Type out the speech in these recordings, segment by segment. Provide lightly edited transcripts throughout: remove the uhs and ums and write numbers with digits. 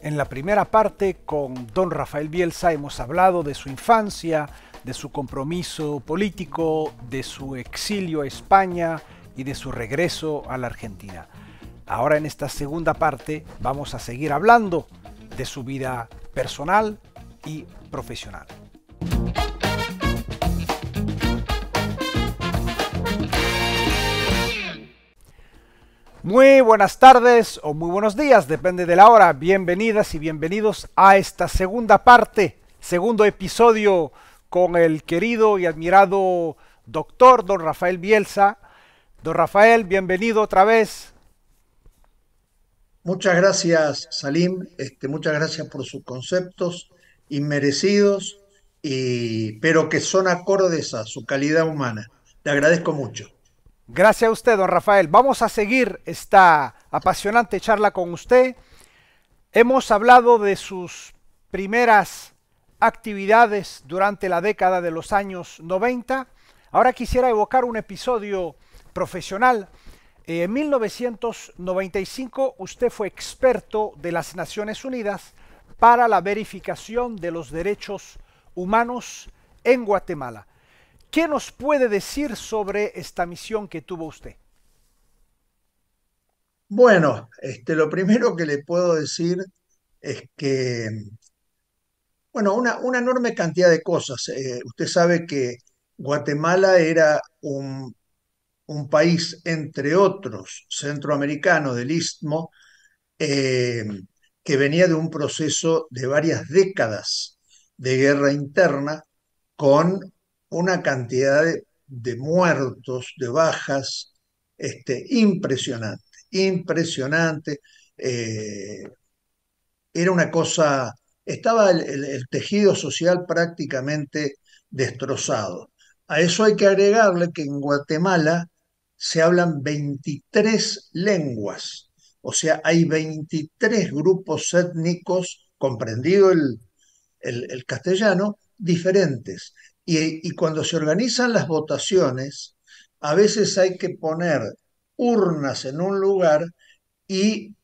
En la primera parte con don Rafael Bielsa hemos hablado de su infancia, de su compromiso político, de su exilio a España y de su regreso a la Argentina. Ahora en esta segunda parte vamos a seguir hablando de su vida personal y profesional. Muy buenas tardes o muy buenos días, depende de la hora. Bienvenidas y bienvenidos a esta segunda parte, segundo episodio con el querido y admirado doctor don Rafael Bielsa. Don Rafael, bienvenido otra vez. Muchas gracias, Salim. Muchas gracias por sus conceptos inmerecidos, pero que son acordes a su calidad humana. Le agradezco mucho. Gracias a usted, don Rafael. Vamos a seguir esta apasionante charla con usted. Hemos hablado de sus primeras actividades durante la década de los años 90. Ahora quisiera evocar un episodio profesional. En 1995 usted fue experto de las Naciones Unidas para la verificación de los derechos humanos en Guatemala. ¿Qué nos puede decir sobre esta misión que tuvo usted? Bueno, lo primero que le puedo decir es que, bueno, una enorme cantidad de cosas. Usted sabe que Guatemala era un país, entre otros, centroamericano del Istmo, eh, que venía de un proceso de varias décadas de guerra interna con una cantidad de muertos, de bajas, impresionante, impresionante. Eh, Era una cosa, estaba el tejido social prácticamente destrozado. A eso hay que agregarle que en Guatemala se hablan 23 lenguas, o sea, hay 23 grupos étnicos, comprendido el castellano, diferentes. Y cuando se organizan las votaciones, a veces hay que poner urnas en un lugar y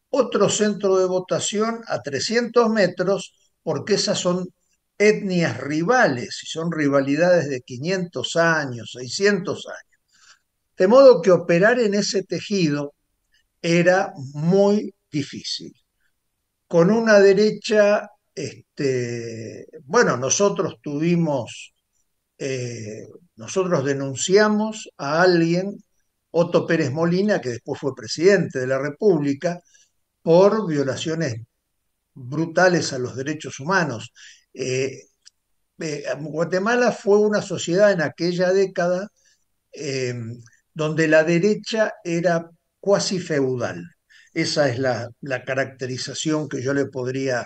otro centro de votación a 300 metros, porque esas son etnias rivales y son rivalidades de 500 años, 600 años. De modo que operar en ese tejido era muy difícil. Con una derecha, bueno, eh, nosotros denunciamos a alguien, Otto Pérez Molina, que después fue presidente de la República, por violaciones brutales a los derechos humanos. Eh, Guatemala fue una sociedad en aquella década eh, donde la derecha era cuasi feudal. Esa es la caracterización que yo le podría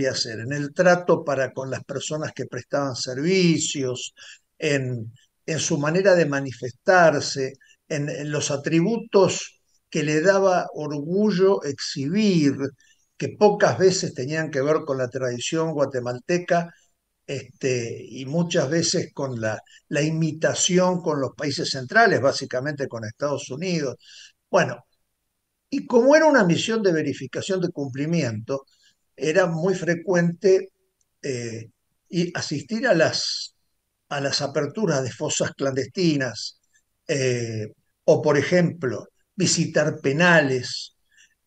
hacer. En el trato para con las personas que prestaban servicios, en su manera de manifestarse, en los atributos que le daba orgullo exhibir, que pocas veces tenían que ver con la tradición guatemalteca, y muchas veces con la imitación con los países centrales, básicamente con Estados Unidos. Bueno, y como era una misión de verificación de cumplimiento, era muy frecuente eh, asistir a las aperturas de fosas clandestinas, eh, o por ejemplo, visitar penales.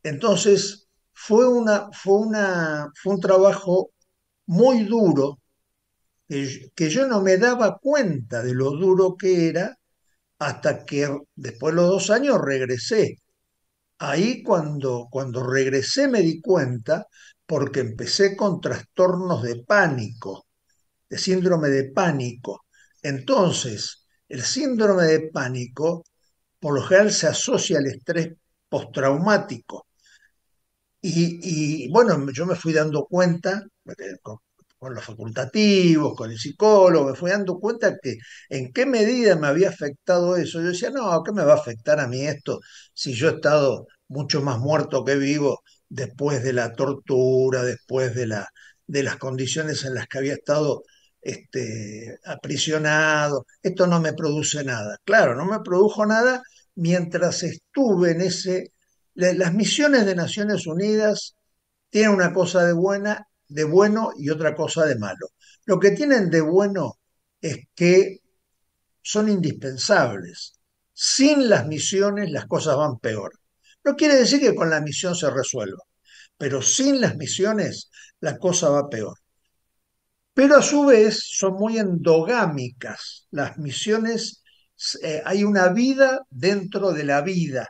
Entonces, fue un trabajo muy duro que yo no me daba cuenta de lo duro que era hasta que después de los 2 años regresé. Ahí cuando regresé me di cuenta porque empecé con trastornos de pánico, de síndrome de pánico. Entonces, el síndrome de pánico por lo general se asocia al estrés postraumático. Bueno, yo me fui dando cuenta, con los facultativos, con el psicólogo, me fui dando cuenta que en qué medida me había afectado eso. Yo decía, no, ¿qué me va a afectar a mí esto si yo he estado mucho más muerto que vivo después de la tortura, después de las condiciones en las que había estado aprisionado? Esto no me produce nada. Claro, no me produjo nada mientras estuve en las misiones de Naciones Unidas tienen una cosa de buena, de bueno y otra cosa de malo. Lo que tienen de bueno es que son indispensables. Sin las misiones las cosas van peor. No quiere decir que con la misión se resuelva, pero sin las misiones la cosa va peor. Pero a su vez son muy endogámicas. Las misiones, hay una vida dentro de la vida,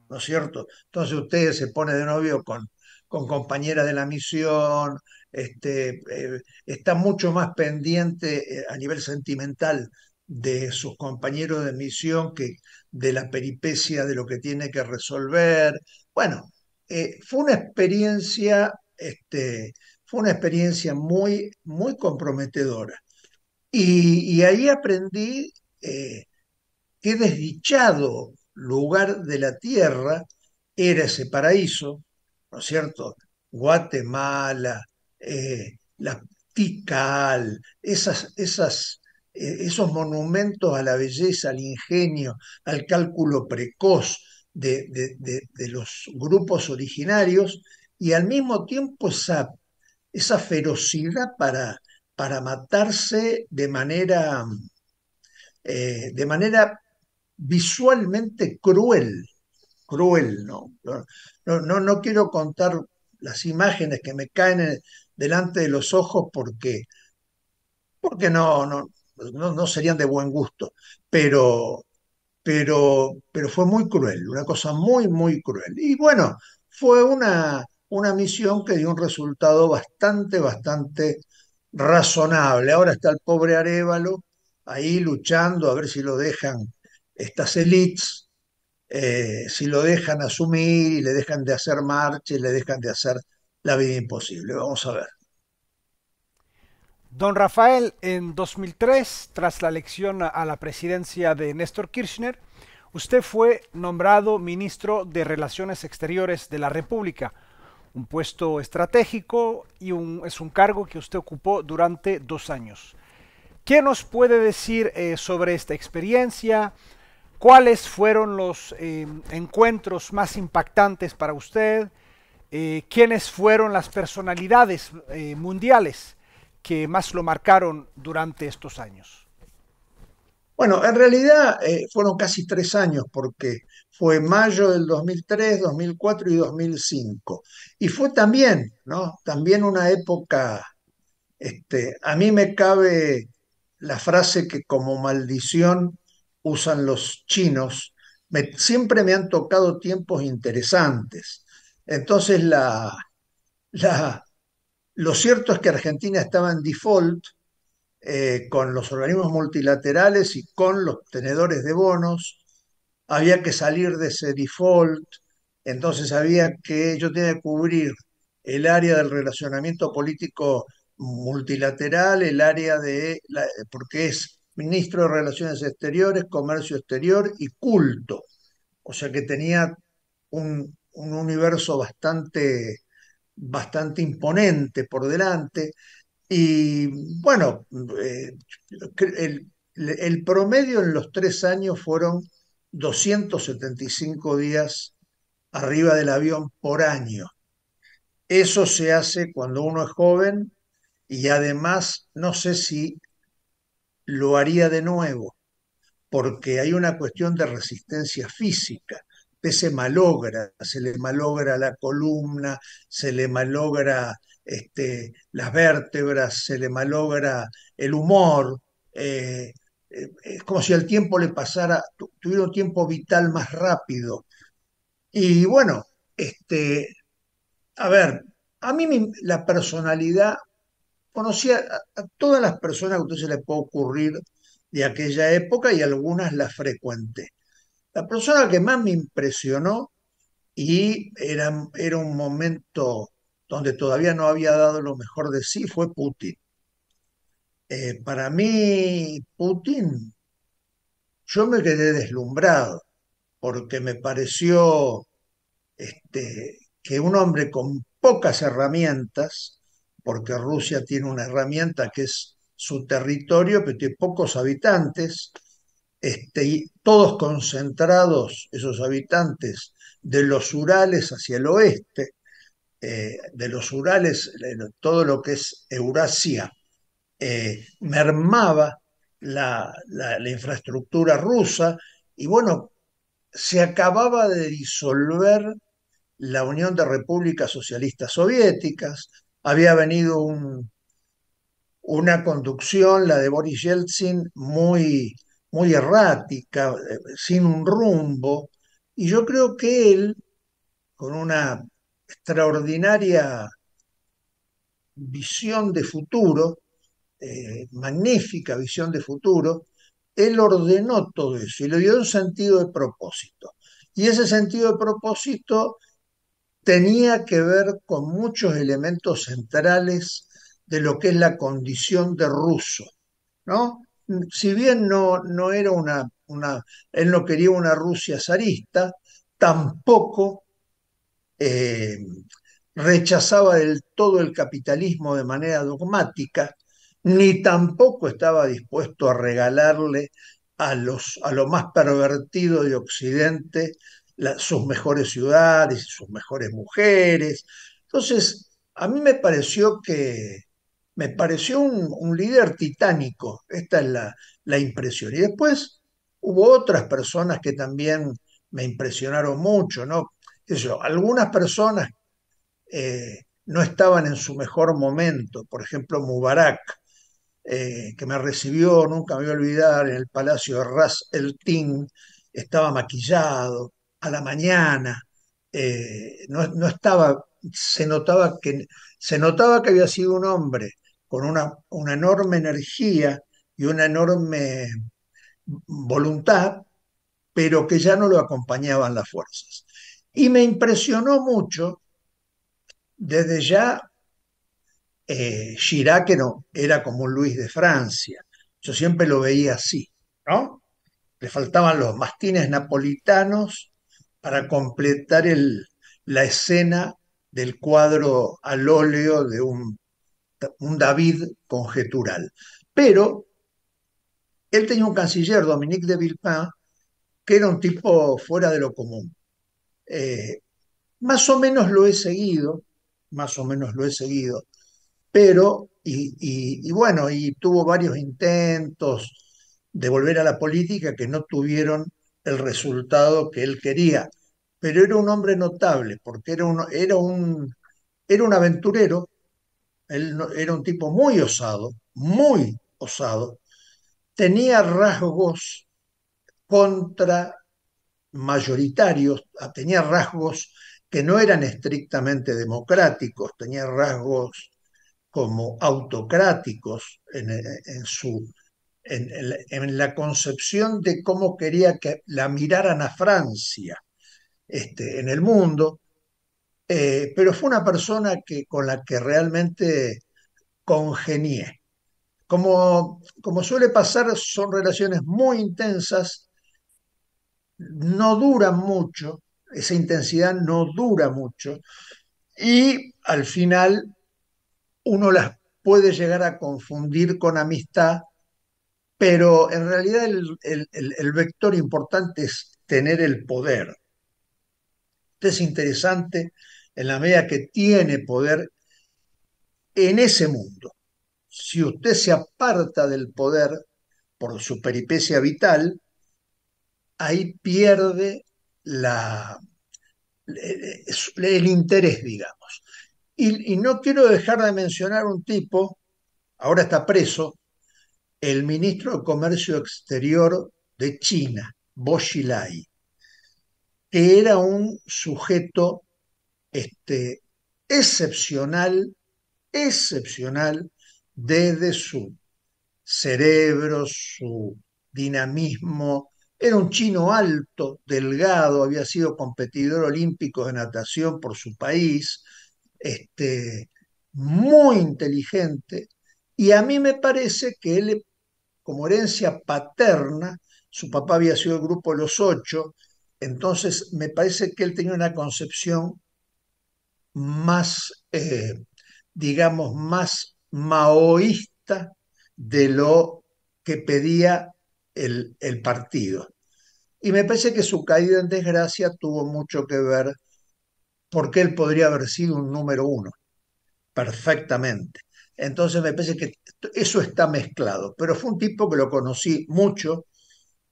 ¿no es cierto? Entonces usted se pone de novio con compañera de la misión, está mucho más pendiente a nivel sentimental de sus compañeros de misión que de la peripecia de lo que tiene que resolver. Bueno, fue una experiencia, fue una experiencia muy, muy comprometedora. Y ahí aprendí qué desdichado lugar de la tierra era ese paraíso, ¿no es cierto? Guatemala, la Tikal, esos monumentos a la belleza, al ingenio, al cálculo precoz de los grupos originarios y al mismo tiempo esa ferocidad para matarse de manera visualmente cruel, cruel, ¿no? No quiero contar las imágenes que me caen delante de los ojos porque no serían de buen gusto, pero, pero fue muy cruel, una cosa muy, muy cruel. Y bueno, fue una misión que dio un resultado bastante, bastante razonable. Ahora está el pobre Arévalo ahí luchando a ver si lo dejan estas élites, si lo dejan asumir y le dejan de hacer marcha y le dejan de hacer la vida imposible. Vamos a ver. Don Rafael, en 2003, tras la elección a la presidencia de Néstor Kirchner, usted fue nombrado ministro de Relaciones Exteriores de la República, un puesto estratégico y es un cargo que usted ocupó durante 2 años. ¿Qué nos puede decir sobre esta experiencia? ¿Cuáles fueron los encuentros más impactantes para usted? ¿Quiénes fueron las personalidades mundiales que más lo marcaron durante estos años? Bueno, en realidad fueron casi 3 años porque fue mayo del 2003, 2004 y 2005. Y fue también, ¿no? También una época, a mí me cabe la frase que como maldición usan los chinos. Siempre me han tocado tiempos interesantes. Entonces, la, lo cierto es que Argentina estaba en default con los organismos multilaterales y con los tenedores de bonos. Había que salir de ese default, entonces yo tenía que cubrir el área del relacionamiento político multilateral, porque es ministro de Relaciones Exteriores, Comercio Exterior y Culto. O sea que tenía un universo bastante imponente por delante. Y bueno, el promedio en los 3 años fueron 275 días arriba del avión por año. Eso se hace cuando uno es joven y además no sé si lo haría de nuevo, porque hay una cuestión de resistencia física. Usted se le malogra la columna, se le malogra las vértebras, se le malogra el humor. Es como si el tiempo le pasara, tuviera un tiempo vital más rápido. Y bueno, a ver, a mí la personalidad, conocía a todas las personas que a usted se le puede ocurrir de aquella época y algunas las frecuenté. La persona que más me impresionó y era un momento donde todavía no había dado lo mejor de sí fue Putin. Para mí, Putin, yo me quedé deslumbrado porque me pareció que un hombre con pocas herramientas, porque Rusia tiene una herramienta que es su territorio, pero tiene pocos habitantes, y todos concentrados, esos habitantes, de los Urales hacia el oeste. de los Urales, todo lo que es Eurasia, mermaba la infraestructura rusa y bueno, se acababa de disolver la Unión de Repúblicas Socialistas Soviéticas, había venido una conducción, la de Boris Yeltsin, muy errática, sin un rumbo, y yo creo que él, con una extraordinaria visión de futuro, magnífica visión de futuro, él ordenó todo eso y le dio un sentido de propósito. Y ese sentido de propósito tenía que ver con muchos elementos centrales de lo que es la condición de ruso, ¿no? Si bien no era él no quería una Rusia zarista, tampoco eh, rechazaba del todo el capitalismo de manera dogmática, ni tampoco estaba dispuesto a regalarle a lo más pervertido de Occidente sus mejores ciudades, sus mejores mujeres. Entonces, a mí me pareció un líder titánico, esta es la impresión. Y después hubo otras personas que también me impresionaron mucho, ¿no? Eso, algunas personas no estaban en su mejor momento. Por ejemplo, Mubarak, que me recibió, nunca me voy a olvidar, en el Palacio de Ras El Tin, estaba maquillado a la mañana, no estaba, se notaba que había sido un hombre con una enorme energía y una enorme voluntad, pero que ya no lo acompañaban las fuerzas. Y me impresionó mucho desde ya Chirac no, era como un Luis de Francia. Yo siempre lo veía así, ¿no? Le faltaban los mastines napolitanos para completar la escena del cuadro al óleo de un David conjetural. Pero él tenía un canciller, Dominique de Villepin, que era un tipo fuera de lo común. Eh, Más o menos lo he seguido, más o menos lo he seguido, pero, y bueno, y tuvo varios intentos de volver a la política que no tuvieron el resultado que él quería, pero era un hombre notable, porque era un aventurero, era un tipo muy osado, tenía rasgos contra mayoritarios, tenía rasgos que no eran estrictamente democráticos, tenía rasgos como autocráticos en la concepción de cómo quería que la miraran a Francia en el mundo, pero fue una persona con la que realmente congenié. Como suele pasar, son relaciones muy intensas, no duran mucho, esa intensidad no dura mucho, y al final uno las puede llegar a confundir con amistad, pero en realidad el vector importante es tener el poder. Esto es interesante en la medida que tiene poder en ese mundo. Si usted se aparta del poder por su peripecia vital, ahí pierde el interés, digamos. Y no quiero dejar de mencionar un tipo, ahora está preso, el ministro de Comercio Exterior de China, Bo Xilai, que era un sujeto este, excepcional, excepcional desde su cerebro, su dinamismo. Era un chino alto, delgado, había sido competidor olímpico de natación por su país, muy inteligente, y a mí me parece que él, como herencia paterna, su papá había sido el grupo Los Ocho, entonces me parece que él tenía una concepción más, digamos, más maoísta de lo que pedía el partido. Y me parece que su caída en desgracia tuvo mucho que ver porque él podría haber sido un número uno perfectamente. Entonces me parece que eso está mezclado, pero fue un tipo que lo conocí mucho,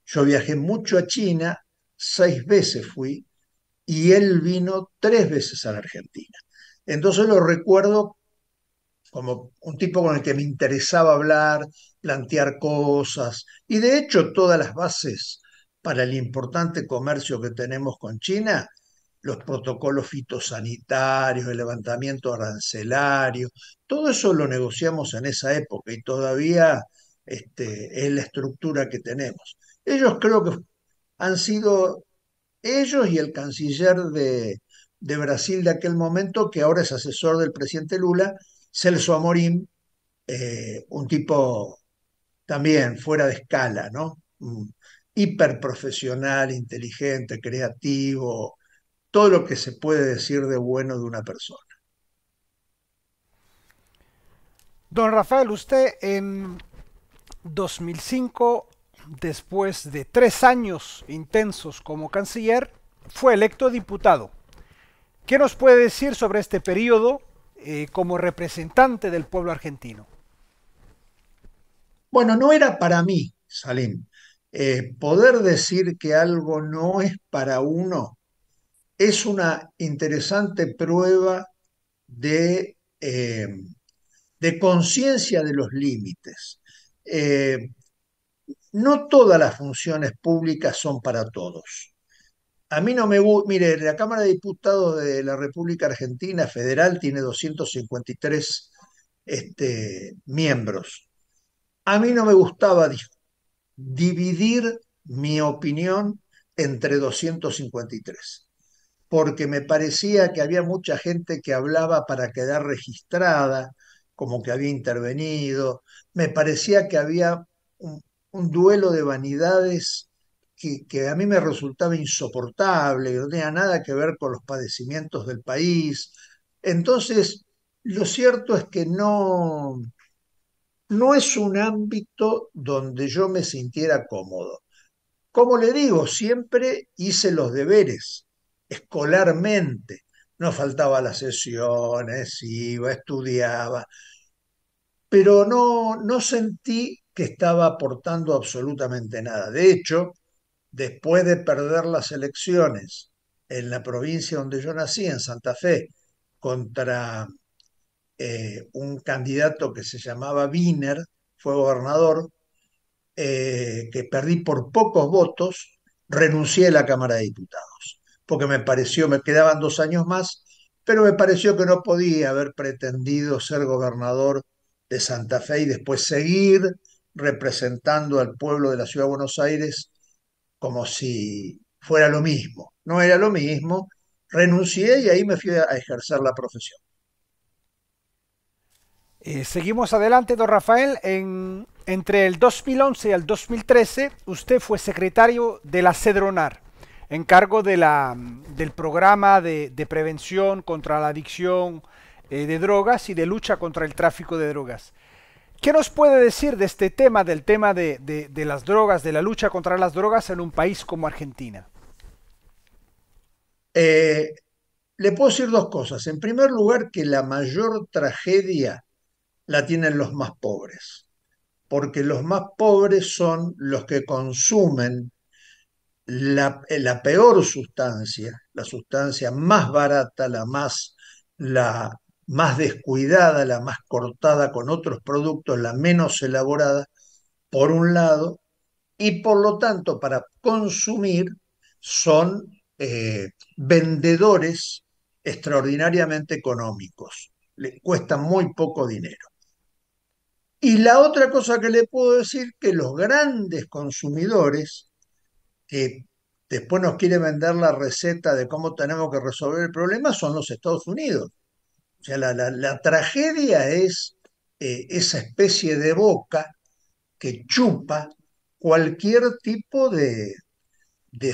yo viajé mucho a China, 6 veces fui, y él vino 3 veces a la Argentina. Entonces lo recuerdo como un tipo con el que me interesaba hablar, plantear cosas, y de hecho todas las bases para el importante comercio que tenemos con China, los protocolos fitosanitarios, el levantamiento arancelario, todo eso lo negociamos en esa época y todavía es la estructura que tenemos. Ellos creo que han sido ellos y el canciller de Brasil de aquel momento, que ahora es asesor del presidente Lula, Celso Amorim, un tipo también fuera de escala, ¿no? Hiperprofesional, inteligente, creativo, todo lo que se puede decir de bueno de una persona. Don Rafael, usted en 2005, después de 3 años intensos como canciller, fue electo diputado. ¿Qué nos puede decir sobre este periodo como representante del pueblo argentino? Bueno, no era para mí, Salim. Poder decir que algo no es para uno es una interesante prueba de conciencia de los límites. Eh, no todas las funciones públicas son para todos. A mí no me gusta, mire, la Cámara de Diputados de la República Argentina Federal tiene 253 miembros. A mí no me gustaba dividir mi opinión entre 253 porque me parecía que había mucha gente que hablaba para quedar registrada, como que había intervenido. Me parecía que había un duelo de vanidades que a mí me resultaba insoportable, que no tenía nada que ver con los padecimientos del país. Entonces, lo cierto es que no es un ámbito donde yo me sintiera cómodo. Como le digo, siempre hice los deberes, escolarmente. No faltaba a las sesiones, iba, estudiaba, pero no sentí que estaba aportando absolutamente nada. De hecho, después de perder las elecciones en la provincia donde yo nací, en Santa Fe, contra un candidato que se llamaba Wiener, fue gobernador, que perdí por pocos votos, renuncié a la Cámara de Diputados, porque me pareció, me quedaban 2 años más, pero me pareció que no podía haber pretendido ser gobernador de Santa Fe y después seguir representando al pueblo de la Ciudad de Buenos Aires como si fuera lo mismo. No era lo mismo, renuncié y ahí me fui a ejercer la profesión. Seguimos adelante, don Rafael. Entre el 2011 y el 2013, usted fue secretario de la CEDRONAR, en cargo del programa de prevención contra la adicción de drogas y de lucha contra el tráfico de drogas. ¿Qué nos puede decir de este tema, del tema de las drogas, de la lucha contra las drogas en un país como Argentina? Eh, Le puedo decir dos cosas. En primer lugar, que la mayor tragedia la tienen los más pobres, porque los más pobres son los que consumen la peor sustancia, la sustancia más barata, la más descuidada, la más cortada con otros productos, la menos elaborada, por un lado, y por lo tanto para consumir son vendedores extraordinariamente económicos, le cuesta muy poco dinero. Y la otra cosa que le puedo decir, que los grandes consumidores, que después nos quieren vender la receta de cómo tenemos que resolver el problema, son los Estados Unidos. O sea, la tragedia es esa especie de boca que chupa cualquier tipo de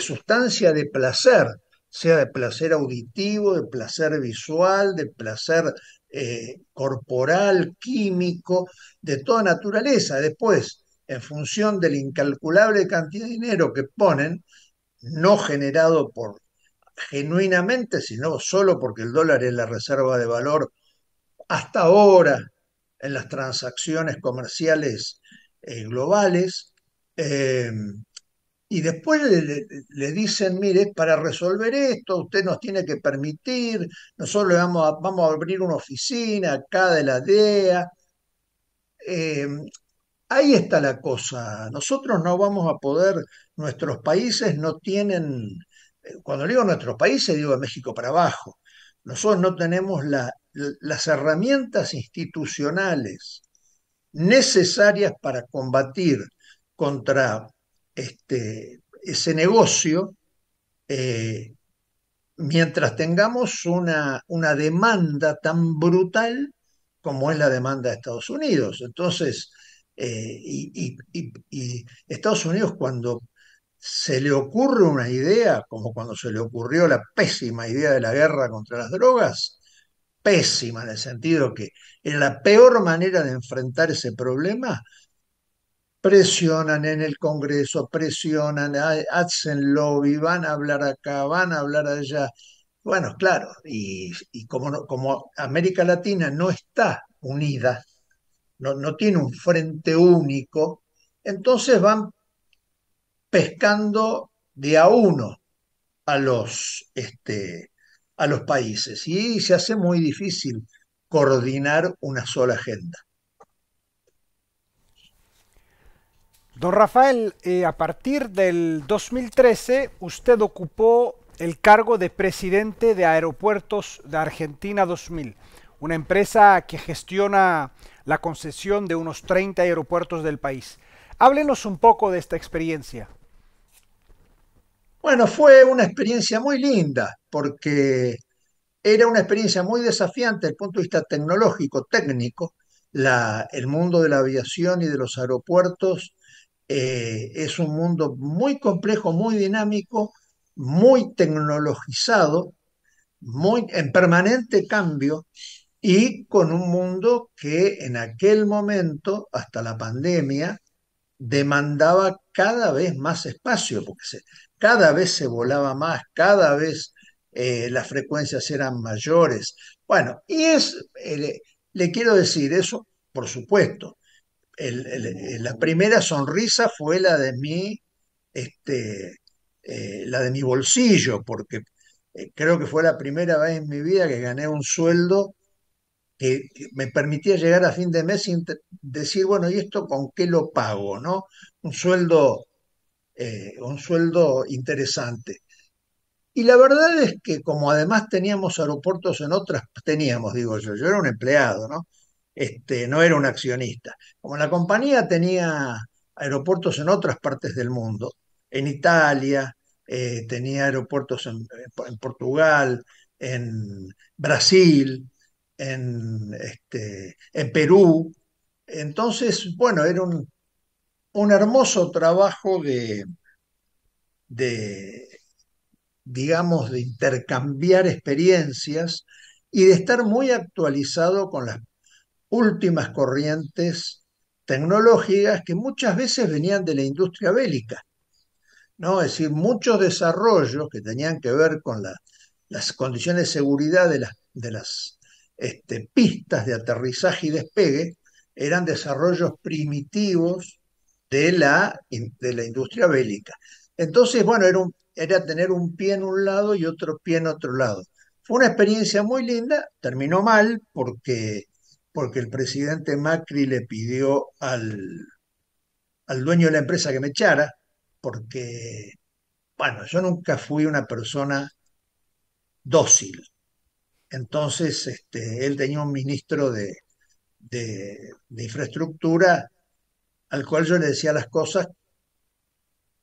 sustancia de placer, sea de placer auditivo, de placer visual, de placer corporal, químico, de toda naturaleza. Después, en función de la incalculable cantidad de dinero que ponen, no generado por genuinamente, sino solo porque el dólar es la reserva de valor hasta ahora en las transacciones comerciales globales. eh, y después le dicen, mire, para resolver esto, usted nos tiene que permitir, nosotros vamos a abrir una oficina acá de la DEA. Eh, Ahí está la cosa. Nosotros no vamos a poder, nuestros países no tienen, cuando digo nuestros países, digo de México para abajo. Nosotros no tenemos las herramientas institucionales necesarias para combatir contra ese negocio, eh, mientras tengamos una demanda tan brutal como es la demanda de Estados Unidos. Entonces, y Estados Unidos cuando se le ocurre una idea, como cuando se le ocurrió la pésima idea de la guerra contra las drogas, pésima en el sentido que era la peor manera de enfrentar ese problema, presionan en el Congreso, presionan, hacen lobby, van a hablar acá, van a hablar allá. Bueno, claro, y como, como América Latina no está unida, no tiene un frente único, entonces van pescando de a uno a a los países y se hace muy difícil coordinar una sola agenda. Don Rafael, a partir del 2013 usted ocupó el cargo de presidente de Aeropuertos de Argentina 2000, una empresa que gestiona la concesión de unos 30 aeropuertos del país. Háblenos un poco de esta experiencia. Bueno, fue una experiencia muy linda porque era una experiencia muy desafiante desde el punto de vista tecnológico, técnico. El mundo de la aviación y de los aeropuertos es un mundo muy complejo, muy dinámico, muy tecnologizado, muy en permanente cambio y con un mundo que en aquel momento, hasta la pandemia, demandaba cada vez más espacio, porque cada vez se volaba más, cada vez las frecuencias eran mayores. Bueno, le quiero decir eso, por supuesto. La primera sonrisa fue este, la de mi bolsillo, porque creo que fue la primera vez en mi vida que gané un sueldo que me permitía llegar a fin de mes sin decir, bueno, ¿y esto con qué lo pago? ¿No? Un sueldo, un sueldo interesante. Y la verdad es que como además teníamos aeropuertos en otras, teníamos, digo yo era un empleado, ¿no? No era un accionista. Como la compañía tenía aeropuertos en otras partes del mundo, en Italia, tenía aeropuertos en Portugal, en Brasil, en Perú. Entonces, bueno, era un hermoso trabajo de digamos, de intercambiar experiencias y de estar muy actualizado con las últimas corrientes tecnológicas que muchas veces venían de la industria bélica, ¿no? Es decir, muchos desarrollos que tenían que ver con las condiciones de seguridad de las pistas de aterrizaje y despegue eran desarrollos primitivos de la industria bélica. Entonces, bueno, era tener un pie en un lado y otro pie en otro lado. Fue una experiencia muy linda, terminó mal porque el presidente Macri le pidió al dueño de la empresa que me echara, porque, bueno, yo nunca fui una persona dócil. Entonces, él tenía un ministro de infraestructura al cual yo le decía las cosas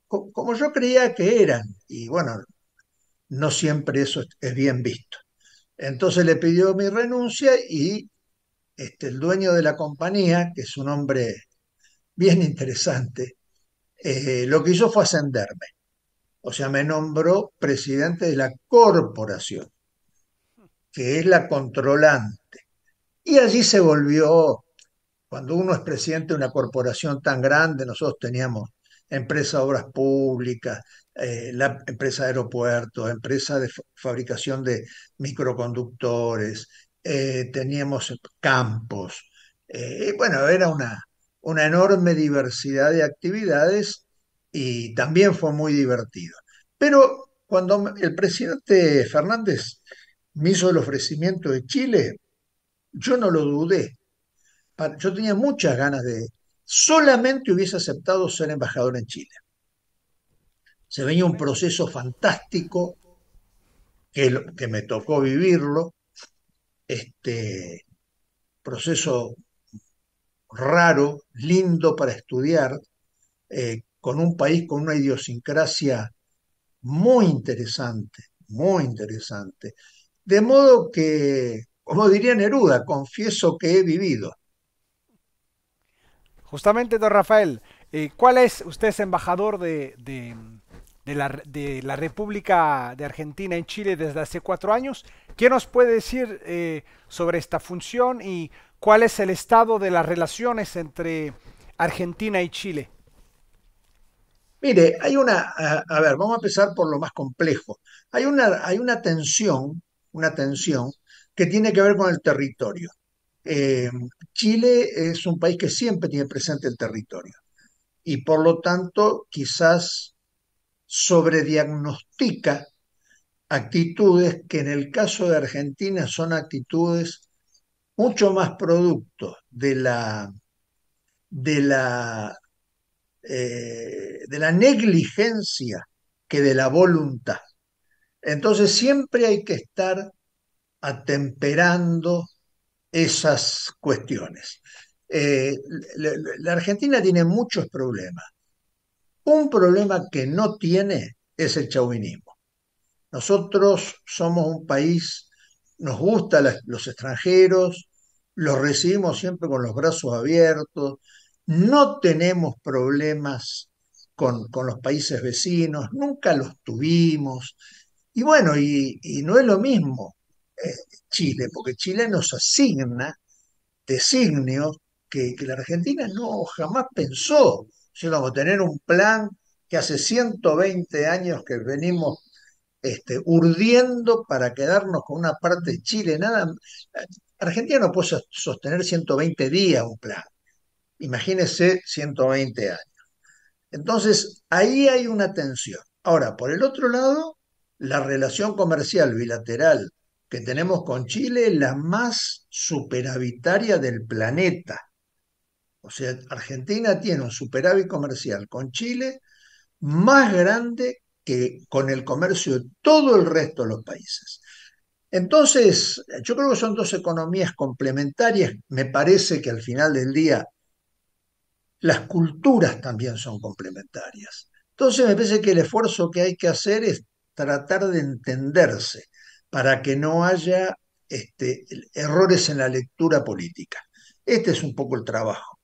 como yo creía que eran. Y bueno, no siempre eso es bien visto. Entonces le pidió mi renuncia y el dueño de la compañía, que es un hombre bien interesante, lo que hizo fue ascenderme. O sea, me nombró presidente de la corporación, que es la controlante. Y allí se volvió, cuando uno es presidente de una corporación tan grande, nosotros teníamos empresa de obras públicas, la empresa de aeropuertos, empresa de fabricación de microconductores, teníamos campos. Bueno, era una enorme diversidad de actividades y también fue muy divertido. Pero cuando el presidente Fernández me hizo el ofrecimiento de Chile, yo no lo dudé. Yo tenía muchas ganas de, solamente hubiese aceptado ser embajador en Chile. Se venía un proceso fantástico que me tocó vivirlo, este proceso raro, lindo para estudiar, con un país con una idiosincrasia muy interesante, muy interesante. De modo que, como diría Neruda, confieso que he vivido. Justamente, don Rafael, ¿cuál es? Usted es embajador de la República de Argentina en Chile desde hace 4 años. ¿Qué nos puede decir sobre esta función y cuál es el estado de las relaciones entre Argentina y Chile? Mire, a ver, vamos a empezar por lo más complejo. Hay una tensión que tiene que ver con el territorio. Eh, Chile es un país que siempre tiene presente el territorio y por lo tanto quizás sobrediagnostica actitudes que en el caso de Argentina son actitudes mucho más producto de la, de la negligencia que de la voluntad. Entonces siempre hay que estar atemperando esas cuestiones. Eh, la Argentina tiene muchos problemas. Un problema que no tiene es el chauvinismo. Nosotros somos un país, nos gustan los extranjeros, los recibimos siempre con los brazos abiertos, no tenemos problemas con los países vecinos, nunca los tuvimos. Y bueno, y no es lo mismo Chile, porque Chile nos asigna designios que la Argentina no jamás pensó. Si vamos a tener un plan que hace 120 años que venimos urdiendo para quedarnos con una parte de Chile. Nada, Argentina no puede sostener 120 días un plan. Imagínese 120 años. Entonces, ahí hay una tensión. Ahora, por el otro lado, la relación comercial bilateral que tenemos con Chile es la más superavitaria del planeta. O sea, Argentina tiene un superávit comercial con Chile más grande que con el comercio de todo el resto de los países. Entonces, yo creo que son dos economías complementarias. Me parece que al final del día las culturas también son complementarias. Entonces, me parece que el esfuerzo que hay que hacer es tratar de entenderse para que no haya errores en la lectura política. Este es un poco el trabajo.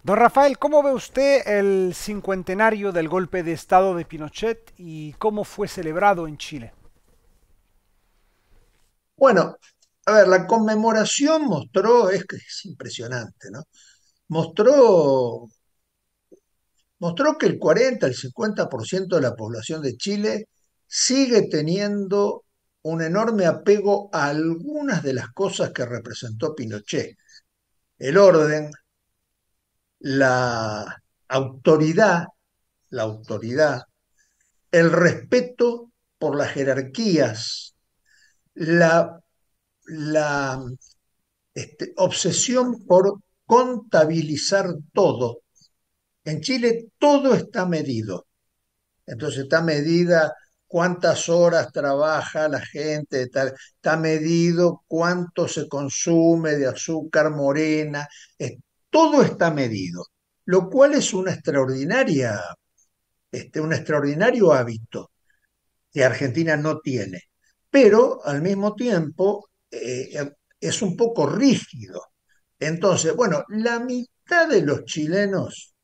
Don Rafael, ¿cómo ve usted el cincuentenario del golpe de Estado de Pinochet y cómo fue celebrado en Chile? Bueno, a ver, la conmemoración mostró, es que es impresionante, ¿no? Mostró, mostró que el 40, el 50% de la población de Chile sigue teniendo un enorme apego a algunas de las cosas que representó Pinochet. El orden, la autoridad, la autoridad, el respeto por las jerarquías, la, la obsesión por contabilizar todo. En Chile todo está medido. Entonces está medida cuántas horas trabaja la gente, está medido cuánto se consume de azúcar morena, todo está medido, lo cual es un extraordinario hábito que Argentina no tiene, pero al mismo tiempo es un poco rígido. Entonces, bueno, la mitad de los chilenos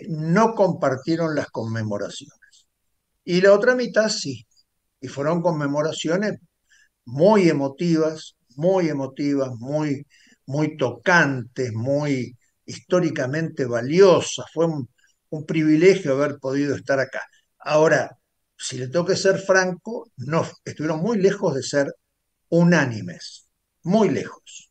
no compartieron las conmemoraciones y la otra mitad sí, y fueron conmemoraciones muy emotivas, muy tocantes, muy históricamente valiosa, fue un privilegio haber podido estar acá. Ahora, si le tengo que ser franco, no, estuvieron muy lejos de ser unánimes, muy lejos.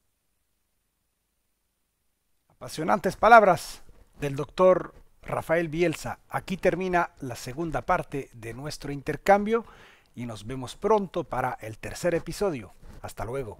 Apasionantes palabras del doctor Rafael Bielsa. Aquí termina la segunda parte de nuestro intercambio y nos vemos pronto para el tercer episodio. Hasta luego.